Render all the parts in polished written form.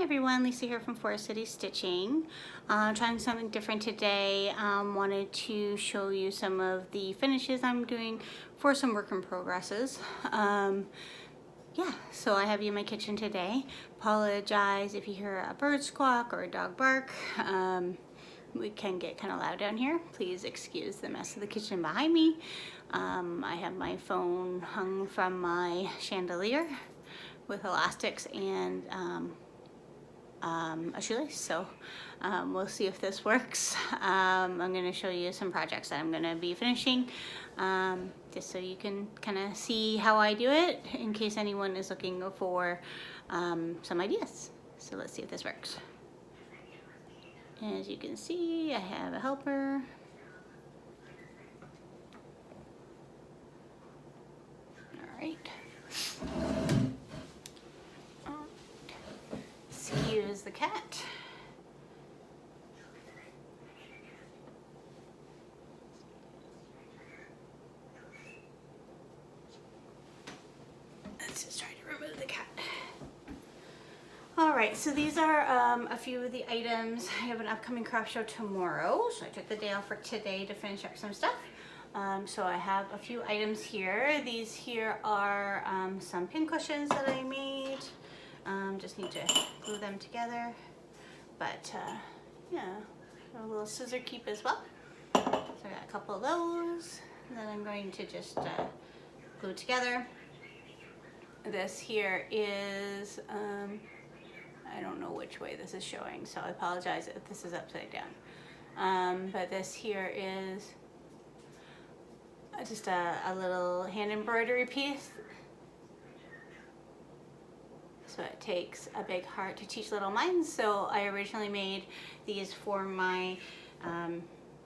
everyone, Lisa here from Forest City Stitching. Trying something different today. Wanted to show you some of the finishes I'm doing for some work in progresses. Yeah, so I have you in my kitchen today. Apologize if you hear a bird squawk or a dog bark. We can get kind of loud down here. Please excuse the mess of the kitchen behind me. I have my phone hung from my chandelier with elastics and a shoelace, so we'll see if this works. I'm going to show you some projects that I'm going to be finishing, just so you can kind of see how I do it in case anyone is looking for some ideas. So let's see if this works. As you can see, I have a helper. All right. Excuse the cat. Let's just try to remove the cat. All right, so these are a few of the items. I have an upcoming craft show tomorrow, so I took the day off for today to finish up some stuff. So I have a few items here. These here are some pin cushions that I made. Just need to glue them together. But yeah, a little scissor keep as well. So I got a couple of those that I'm going to just glue together. This here is, I don't know which way this is showing, so I apologize if this is upside down. But this here is just a little hand embroidery piece. So it takes a big heart to teach little minds. So I originally made these for my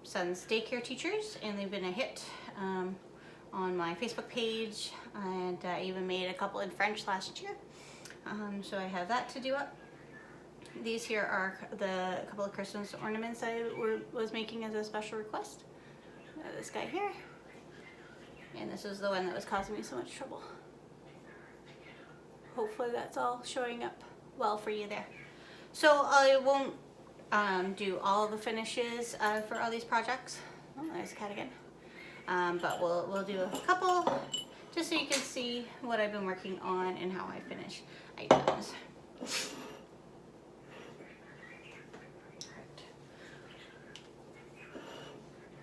son's daycare teachers, and they've been a hit on my Facebook page, and I even made a couple in French last year. So I have that to do up. These here are the couple of Christmas ornaments I was making as a special request. This guy here, and this is the one that was causing me so much trouble. Hopefully that's all showing up well for you there. So I won't do all the finishes for all these projects. Oh, there's a cat again. But we'll do a couple just so you can see what I've been working on and how I finish items.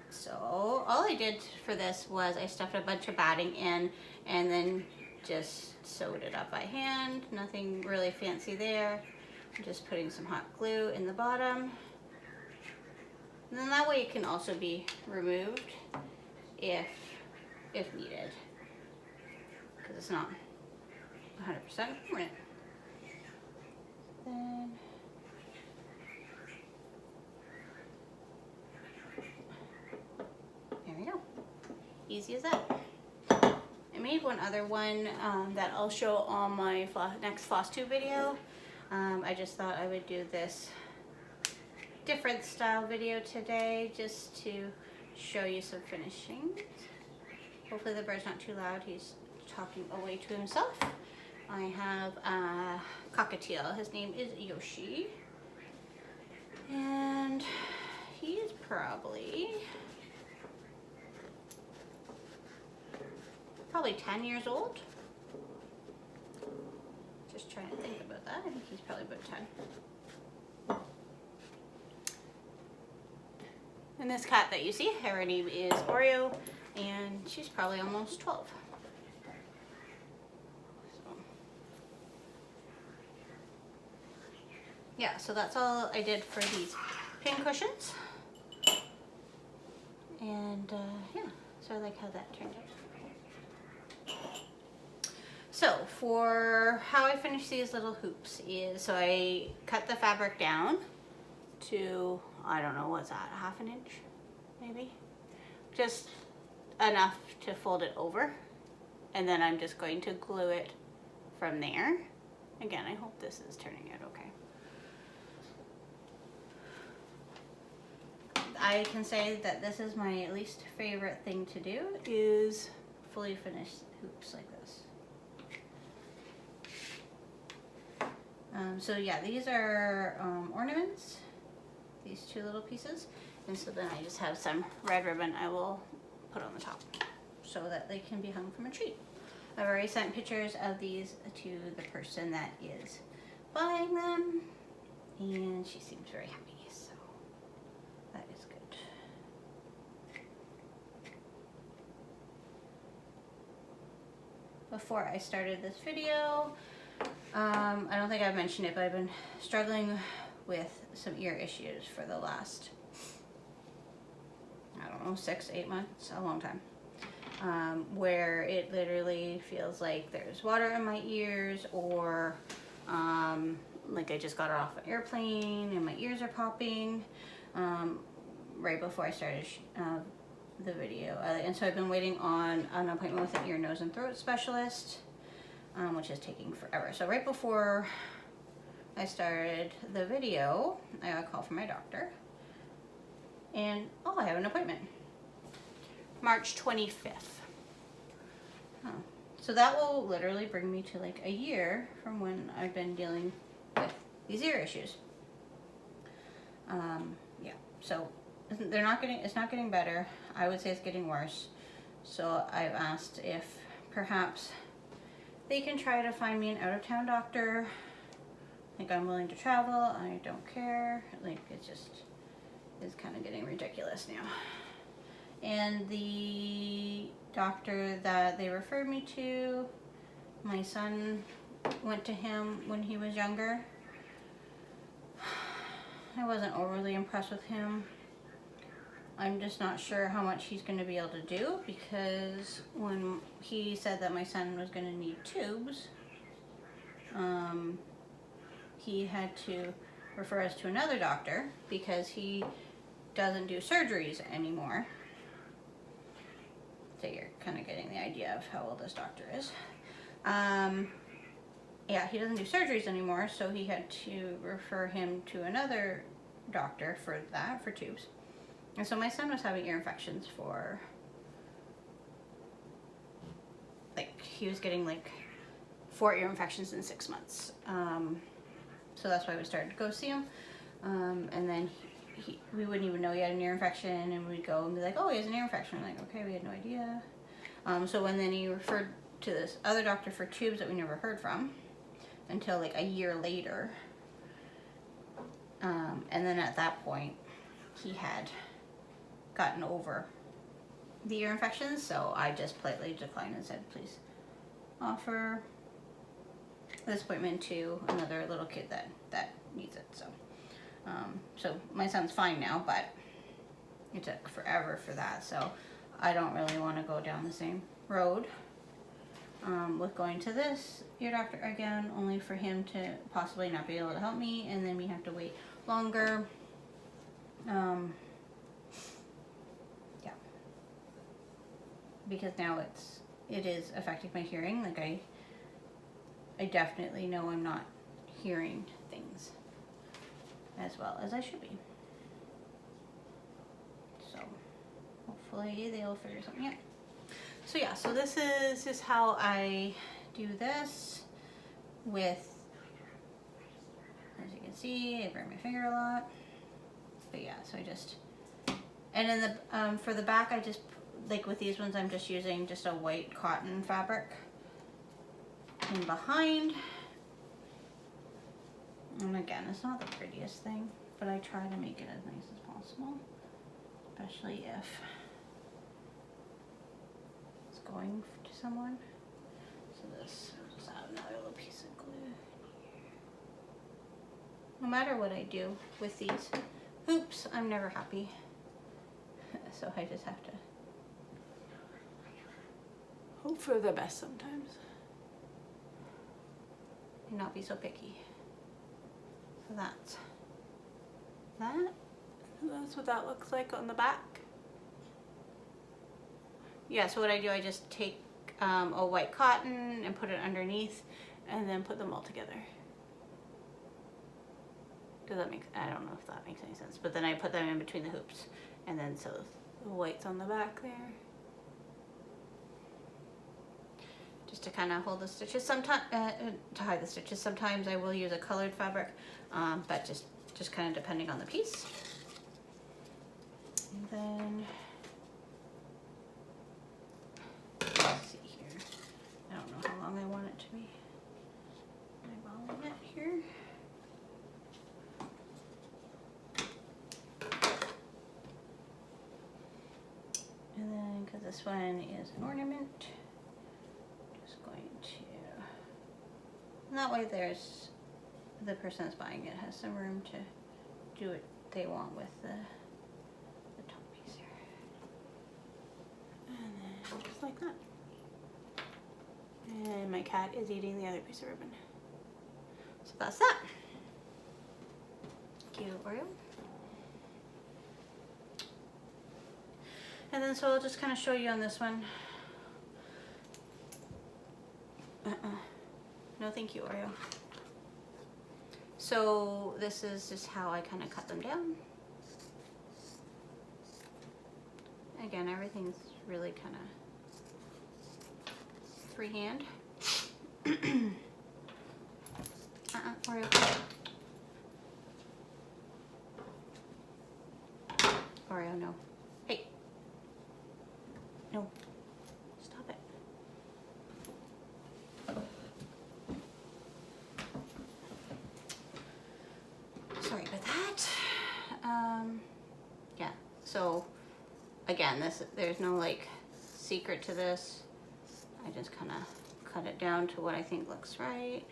So all I did for this was I stuffed a bunch of batting in and then just sewed it up by hand. Nothing really fancy there. I'm just putting some hot glue in the bottom. And then that way it can also be removed if needed, because it's not 100% permanent. Then there we go. Easy as that. I made one other one that I'll show on my next Flosstube video. I just thought I would do this different style video today just to show you some finishing. Hopefully the bird's not too loud. He's talking away to himself. I have a cockatiel. His name is Yoshi. And he is probably 10 years old. Just trying to think about that. I think he's probably about 10. And this cat that you see, her name is Oreo, and she's probably almost 12. So, yeah, so that's all I did for these pin cushions. And yeah, so I like how that turned out. So for how I finish these little hoops is, so I cut the fabric down to, I don't know, what's that, 1/2 inch maybe? Just enough to fold it over. And then I'm just going to glue it from there. Again, I hope this is turning out okay. I can say that this is my least favorite thing to do, is fully finished hoops like this. So yeah, these are ornaments, these two little pieces. And so then I just have some red ribbon I will put on the top so that they can be hung from a tree. I've already sent pictures of these to the person that is buying them, and she seems very happy, so that is good. Before I started this video, I don't think I've mentioned it, but I've been struggling with some ear issues for the last, I don't know, 6-8 months, a long time. Where it literally feels like there's water in my ears, or like I just got off an airplane and my ears are popping right before I started the video. And so I've been waiting on an appointment with an ear, nose, and throat specialist, which is taking forever. So right before I started the video, I got a call from my doctor, and I have an appointment. March 25th. Oh. So that will literally bring me to like a year from when I've been dealing with these ear issues. Yeah, so it's not getting better. I would say it's getting worse. So I've asked if perhaps they can try to find me an out-of-town doctor. Like, I'm willing to travel, I don't care. Like, it's kind of getting ridiculous now. And the doctor that they referred me to, my son went to him when he was younger. I wasn't overly impressed with him. I'm just not sure how much he's going to be able to do, because when he said that my son was going to need tubes, he had to refer us to another doctor because he doesn't do surgeries anymore. So you're kind of getting the idea of how old this doctor is. Yeah, he doesn't do surgeries anymore, so he had to refer him to another doctor for that, for tubes. And so my son was having ear infections for, like, he was getting like 4 ear infections in 6 months. So that's why we started to go see him. And then we wouldn't even know he had an ear infection, and we'd go and be like, oh, he has an ear infection. I'm like, okay, we had no idea. So when then he referred to this other doctor for tubes that we never heard from until like a year later. And then at that point, he had gotten over the ear infections, so I just politely declined and said, please offer this appointment to another little kid that needs it. So my son's fine now, but it took forever for that, so I don't really want to go down the same road with going to this ear doctor again, only for him to possibly not be able to help me, and then we have to wait longer. Yeah, because now it is affecting my hearing. Like, I definitely know I'm not hearing things as well as I should be. So hopefully they'll figure something out. So yeah, so this is just how I do this with, as you can see, I burn my finger a lot. But yeah, so I just, and in the, for the back, I just, like with these ones, I'm just using just a white cotton fabric in behind. And again, it's not the prettiest thing, but I try to make it as nice as possible, especially if it's going to someone. So this, I'll just add another little piece of glue here. No matter what I do with these hoops, I'm never happy. So I just have to hope for the best sometimes and not be so picky. So that's what that looks like on the back. Yeah, so what I do, I just take a white cotton and put it underneath and then put them all together. Does that make, I don't know if that makes any sense, but then I put them in between the hoops, and then so the white's on the back there. Just to kind of hold the stitches. Sometimes to hide the stitches. Sometimes I will use a colored fabric, but just kind of depending on the piece. And then let's see here. I don't know how long I want it to be. Eyeballing it here. And then, because this one is an ornament, just going to, and that way there's, the person that's buying it has some room to do what they want with the top piece here. And then just like that. And my cat is eating the other piece of ribbon. So that's that. Cute Oreo. And then so I'll just kind of show you on this one. No thank you, Oreo. So this is just how I kind of cut them down. Again, everything's really kind of freehand. Oreo. Oreo, no. Hey. No. Stop it. Sorry about that. Yeah. So again, there's no like secret to this. I just kind of cut it down to what I think looks right.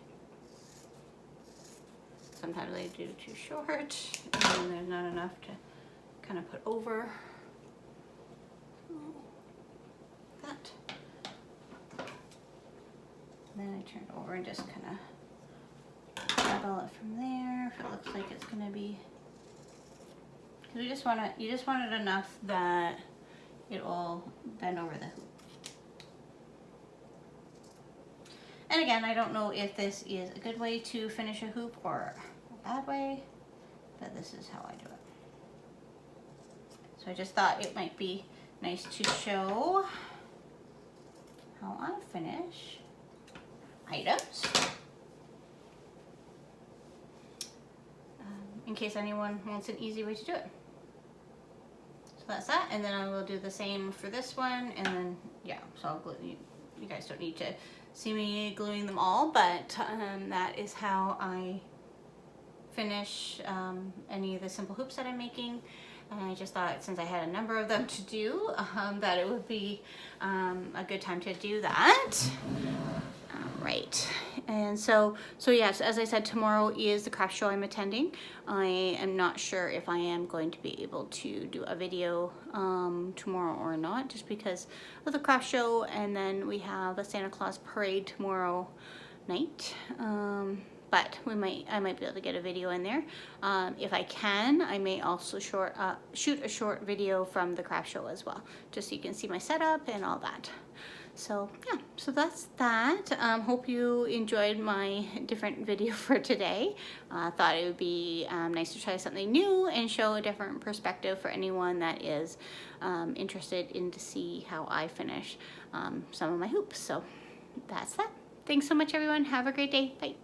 Sometimes I do too short, and then there's not enough to kind of put over. That. And then I turn it over and just kind of eyeball it from there if it looks like it's gonna be, because you just want it enough that it will bend over the hoop. And again, I don't know if this is a good way to finish a hoop or a bad way, but this is how I do it. So I just thought it might be nice to show how I finish items. In case anyone wants an easy way to do it. So that's that, and then I will do the same for this one, and then, yeah, so I'll glue, you guys don't need to see me gluing them all, but that is how I finish any of the simple hoops that I'm making. And I just thought, since I had a number of them to do, that it would be a good time to do that. Right, and so yes, as I said, tomorrow is the craft show I'm attending. I am not sure if I am going to be able to do a video tomorrow or not, just because of the craft show, and then we have a Santa Claus parade tomorrow night. But I might be able to get a video in there. If I can, I may also shoot a short video from the craft show as well, just so you can see my setup and all that. So yeah, so that's that. Hope you enjoyed my different video for today. Thought it would be nice to try something new and show a different perspective for anyone that is interested in to see how I finish some of my hoops. So that's that. Thanks so much, everyone. Have a great day. Bye.